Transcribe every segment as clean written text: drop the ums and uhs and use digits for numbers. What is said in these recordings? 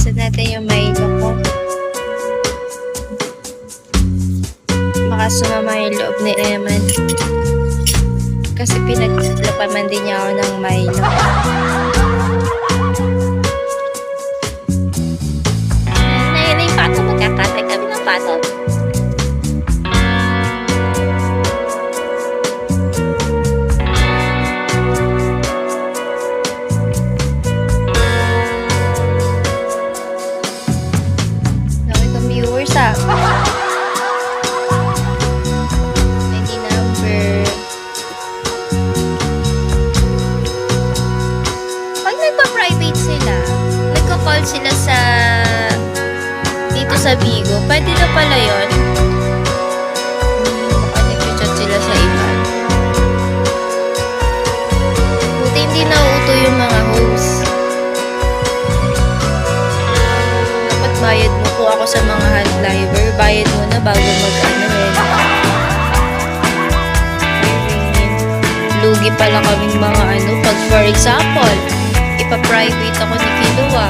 Buksan natin yung Milo ko. Baka sumama yung loob ni Eman. Kasi pinaglapaman din niya ako ng Milo. Ayun na yung pato. Magkakatay kami ng pato. Dami kong viewers ah. ID number. Pag nagpa-private sila, nagka-call sila sa dito sa Bigo, pwede na pala yun. Baka nag-chat sila sa iba. Buti hindi nauuto yung mga host. Dapat bayad mo po ako sa mga handliver. Bayad mo na bago mag-ano eh. Lugi pala kaming mga ano. Pag for example, ipa-private ako ni Kilua.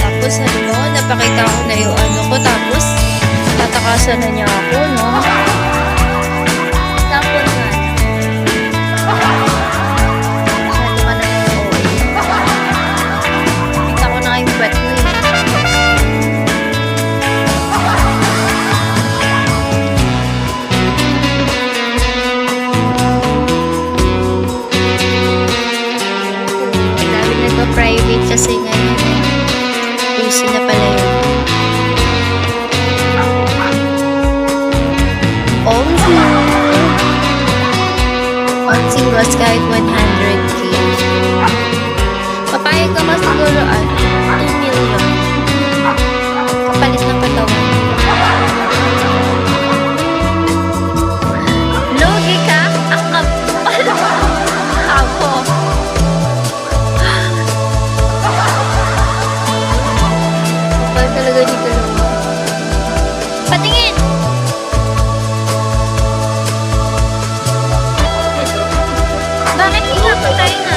Tapos ano, napakita ko na yung ano ko. Tapos, tatakasan na niya ako, no? Tapos nga. Masyado ka na yung OA. Kita ko na yung wet mo eh. Dami nagpa-private kasi ngayon eh. Uso na pala yun. Onsing was kahit 100k. Papayag ka mas siguro 2 million. Kapalit ng katawan. Logi ka? Ang kapal. Ako. Kapal talaga ni Kaluma. Patingin! Bakit hindi patay na?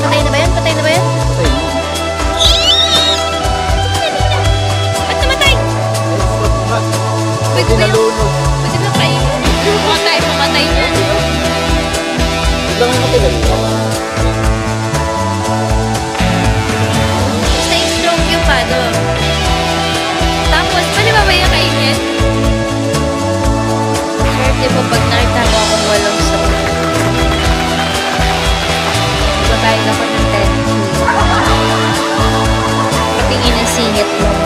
Patay na ba yan? Patay na ba yan? Ba't namatay? Pwede ba yun? Pwede ba kayo? Pumatay niyan. Stay strong yung pado. Tapos, pwede ba yung kainin? Swerte mo pag nakita mo akong walang soul. Magbabayad ako ng 10k. Patingin ang singit mo.